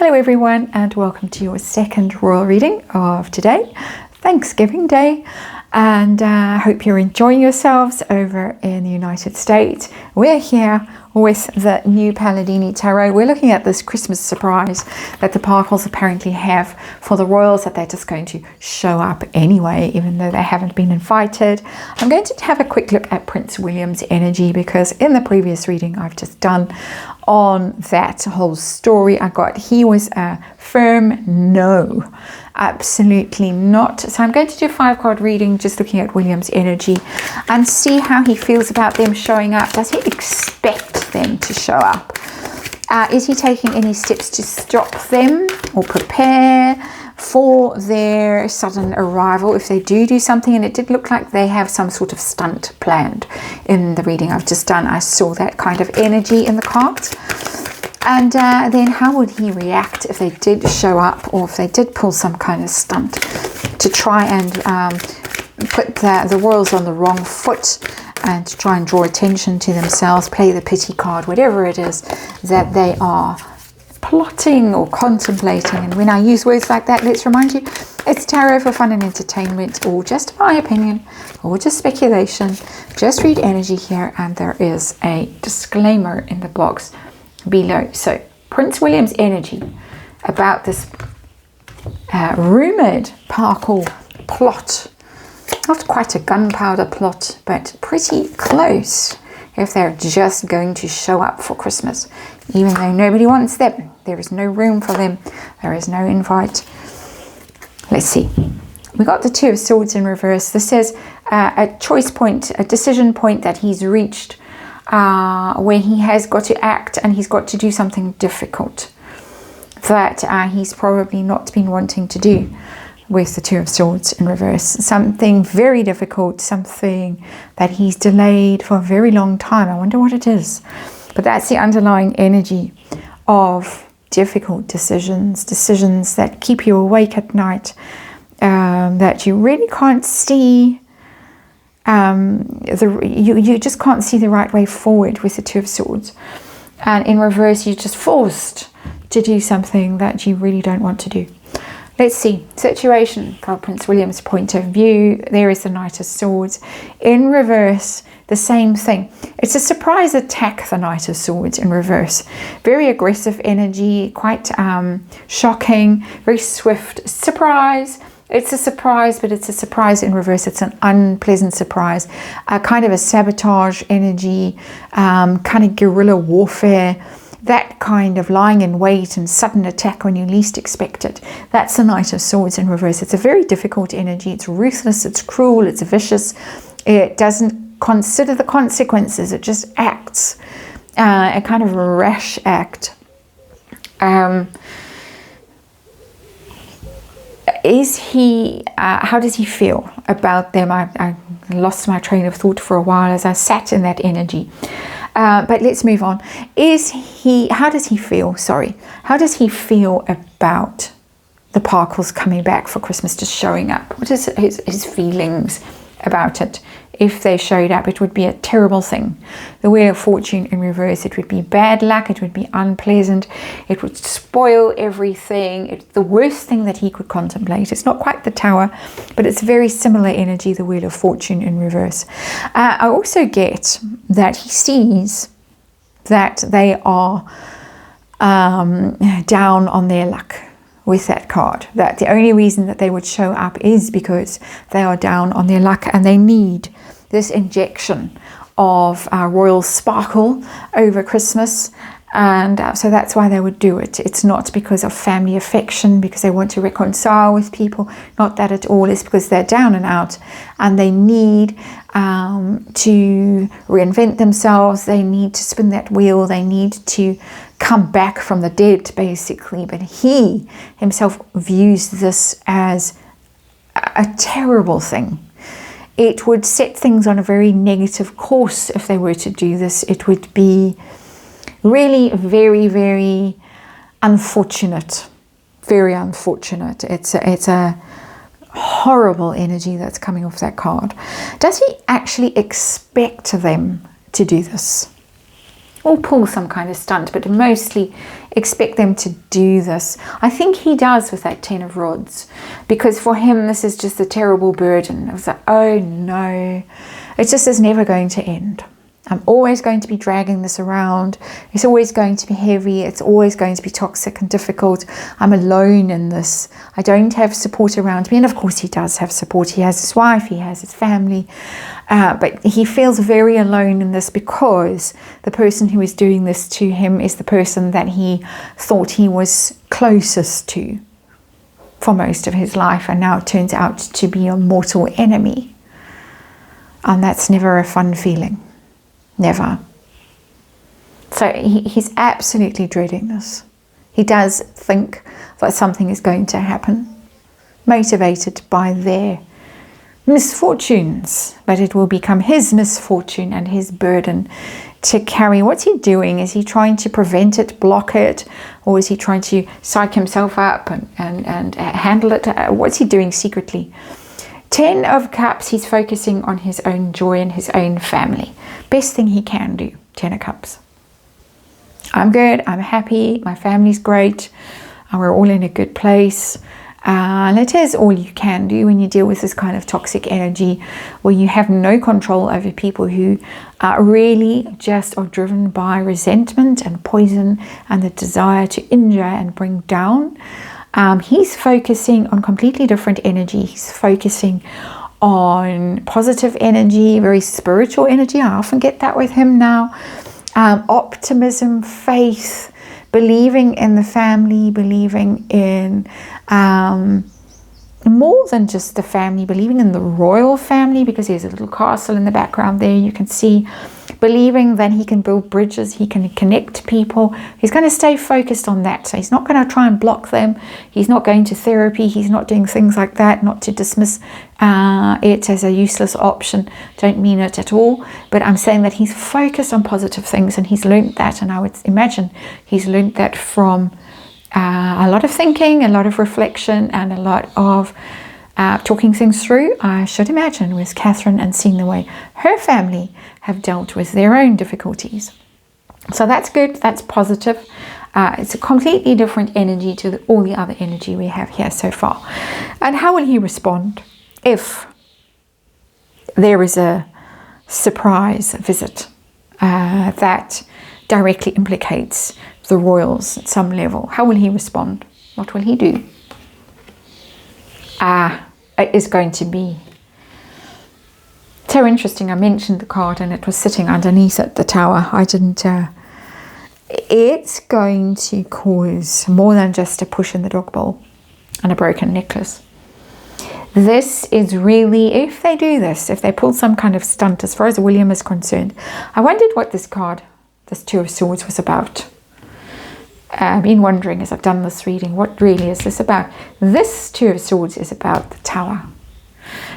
Hello everyone, and welcome to your second royal reading of today, Thanksgiving Day, and I hope you're enjoying yourselves over in the United States. We're here with the new Palladini Tarot. We're looking at this Christmas surprise that the Parkles apparently have for the royals, that they're just going to show up anyway, even though they haven't been invited. I'm going to have a quick look at Prince William's energy, because in the previous reading I've just done on that whole story, he was a firm no, absolutely not. So I'm going to do a 5-card reading, just looking at William's energy and see how he feels about them showing up. Does he expect them to show up? Is he taking any steps to stop them or prepare for their sudden arrival if they do something? And it did look like they have some sort of stunt planned in the reading I've just done. I saw that kind of energy in the cards. And then how would he react if they did show up, or if they did pull some kind of stunt to try and put the royals on the wrong foot and to try and draw attention to themselves, play the pity card, whatever it is that they are plotting or contemplating. And when I use words like that, let's remind you, it's tarot for fun and entertainment, or just my opinion, or just speculation. Just read energy here, and there is a disclaimer in the box below. So Prince William's energy about this rumoured Parkle plot. Not quite a gunpowder plot, but pretty close. If they're just going to show up for Christmas, even though nobody wants them, there is no room for them, there is no invite. Let's see. We got the 2 of Swords in reverse. This says a choice point, a decision point that he's reached, where he has got to act and he's got to do something difficult that he's probably not been wanting to do. With the 2 of Swords in reverse, something very difficult, something that he's delayed for a very long time. I wonder what it is, but that's the underlying energy of difficult decisions that keep you awake at night, that you really can't see. You just can't see the right way forward with the 2 of Swords, and in reverse you're just forced to do something that you really don't want to do. Let's see, situation from Prince William's point of view. There is the Knight of Swords. In reverse, the same thing. It's a surprise attack, the Knight of Swords in reverse. Very aggressive energy, quite shocking, very swift surprise. It's a surprise, but it's a surprise in reverse. It's an unpleasant surprise, kind of a sabotage energy, kind of guerrilla warfare. That kind of lying in wait and sudden attack when you least expect it. That's the Knight of Swords in reverse. It's a very difficult energy. It's ruthless, it's cruel, it's vicious. It doesn't consider the consequences. It just acts. A kind of a rash act. How does he feel about them? I lost my train of thought for a while as I sat in that energy. But let's move on. How does he feel? How does he feel about the Parkles coming back for Christmas, just showing up? What is his feelings about it? If they showed up, it would be a terrible thing. The Wheel of Fortune in reverse, it would be bad luck, it would be unpleasant, it would spoil everything. It's the worst thing that he could contemplate. It's not quite the Tower, but it's very similar energy, the Wheel of Fortune in reverse. I also get that he sees that they are down on their luck with that card, that the only reason that they would show up is because they are down on their luck and they need this injection of royal sparkle over Christmas, and so that's why they would do it. It's not because of family affection, because they want to reconcile with people, not that at all. It's because they're down and out and they need to reinvent themselves. They need to spin that wheel. They need to come back from the dead, basically. But he himself views this as a terrible thing. It would set things on a very negative course if they were to do this. It would be really very, very unfortunate. Very unfortunate. It's a horrible energy that's coming off that card. Does he actually expect them to do this? or pull some kind of stunt, but mostly expect them to do this. I think he does with that 10 of Rods, because for him this is just a terrible burden. I was like, oh no, it just is never going to end. I'm always going to be dragging this around. It's always going to be heavy. It's always going to be toxic and difficult. I'm alone in this. I don't have support around me. And of course he does have support. He has his wife, he has his family. But he feels very alone in this, because the person who is doing this to him is the person that he thought he was closest to for most of his life, and now it turns out to be a mortal enemy. And that's never a fun feeling. Never. So he's absolutely dreading this. He does think that something is going to happen, motivated by their misfortunes, but it will become his misfortune and his burden to carry. What's he doing? Is he trying to prevent it, block it, or is he trying to psych himself up and handle it? What's he doing secretly? 10 of Cups, he's focusing on his own joy and his own family. Best thing he can do, 10 of Cups. I'm good, I'm happy, my family's great, and we're all in a good place. And it is all you can do when you deal with this kind of toxic energy, where you have no control over people who really just are driven by resentment and poison and the desire to injure and bring down. He's focusing on completely different energy. He's focusing on positive energy, very spiritual energy. I often get that with him now. Optimism, faith, believing in the family, believing in more than just the family, believing in the royal family, because there's a little castle in the background there you can see. Believing that he can build bridges, he can connect people. He's going to stay focused on that. So he's not going to try and block them. He's not going to therapy. He's not doing things like that, not to dismiss it as a useless option. Don't mean it at all. But I'm saying that he's focused on positive things, and he's learned that. And I would imagine he's learned that from a lot of thinking, a lot of reflection, and a lot of talking things through, I should imagine, with Catherine, and seeing the way her family have dealt with their own difficulties. So that's good, that's positive. It's a completely different energy to all the other energy we have here so far. And how will he respond if there is a surprise visit that directly implicates the royals at some level? How will he respond? What will he do? It is going to be so interesting. I mentioned the card and it was sitting underneath at the tower. I didn't it's going to cause more than just a push in the dog bowl and a broken necklace. This is really, if they do this, if they pull some kind of stunt as far as William is concerned. I wondered what this card, this Two of Swords, was about. I've been wondering as I've done this reading, what really is this about? This Two of Swords is about the tower.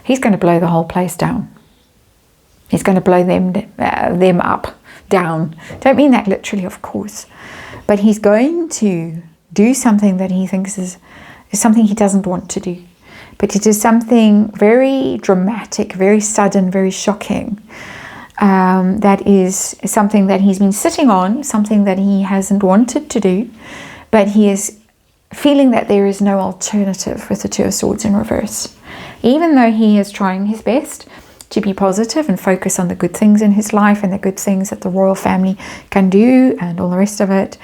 He's going to blow the whole place down. He's going to blow them up, down. Don't mean that literally, of course. But he's going to do something that he thinks is something he doesn't want to do. But it is something very dramatic, very sudden, very shocking. That is something that he's been sitting on, something that he hasn't wanted to do, but he is feeling that there is no alternative with the Two of Swords in reverse. Even though he is trying his best to be positive and focus on the good things in his life and the good things that the royal family can do and all the rest of it,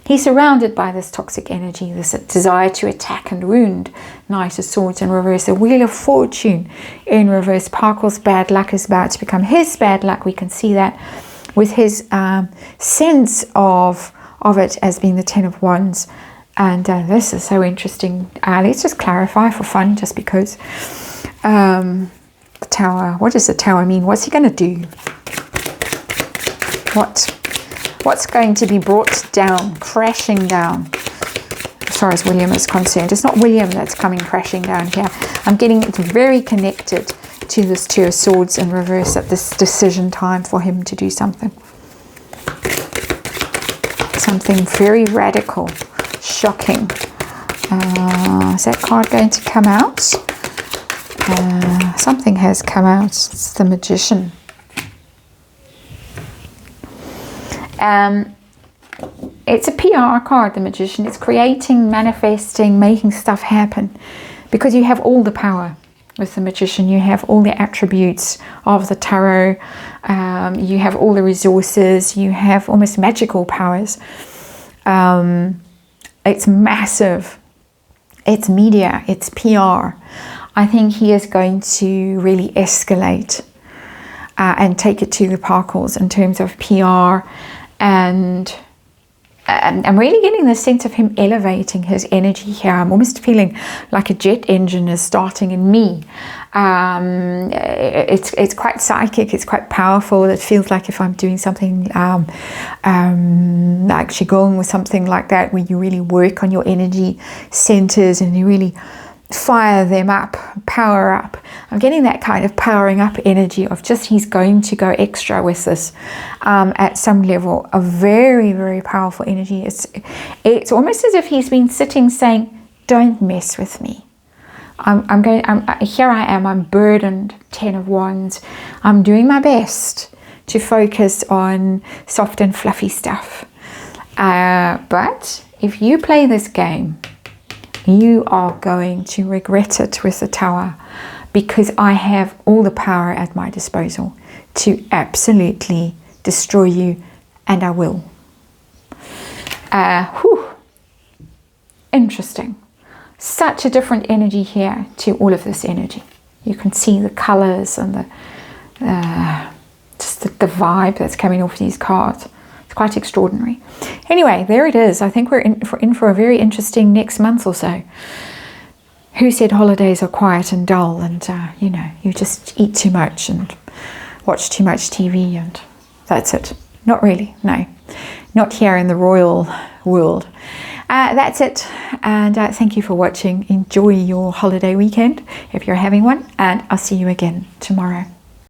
he's surrounded by this toxic energy, this desire to attack and wound. Knight of Swords in reverse, the Wheel of Fortune in reverse. Parkle's bad luck is about to become his bad luck. We can see that with his sense of it as being the Ten of Wands. And this is so interesting. Let's just clarify for fun, just because. The Tower. What does the Tower mean? What's he going to do? What's going to be brought down, crashing down, as far as William is concerned? It's not William that's coming crashing down here. I'm getting it very connected to this Two of Swords in reverse at this decision time for him to do something. Something very radical, shocking. Is that card going to come out? Something has come out. It's the Magician. it's a PR card, the Magician. It's creating, manifesting, making stuff happen, because you have all the power with the Magician. You have all the attributes of the tarot. You have all the resources. You have almost magical powers. It's massive. It's media. It's PR. I think he is going to really escalate and take it to the Parkles in terms of PR, and I'm really getting the sense of him elevating his energy here. I'm almost feeling like a jet engine is starting in me. It's quite psychic. It's quite powerful. It feels like if I'm doing something like Qigong or something like that, where you really work on your energy centers and you really fire them up, power up. I'm getting that kind of powering up energy of just he's going to go extra with this at some level. A very, very powerful energy. It's almost as if he's been sitting saying, don't mess with me. Here I am, I'm burdened, 10 of Wands. I'm doing my best to focus on soft and fluffy stuff. But if you play this game, you are going to regret it with the Tower, because I have all the power at my disposal to absolutely destroy you, and I will. Interesting. Such a different energy here to all of this energy. You can see the colors and just the vibe that's coming off these cards. It's quite extraordinary. Anyway, there it is. I think we're in for a very interesting next month or so. Who said holidays are quiet and dull, and you know, you just eat too much and watch too much TV and that's it? Not really, no. Not here in the royal world. That's it, and thank you for watching. Enjoy your holiday weekend if you're having one, and I'll see you again tomorrow.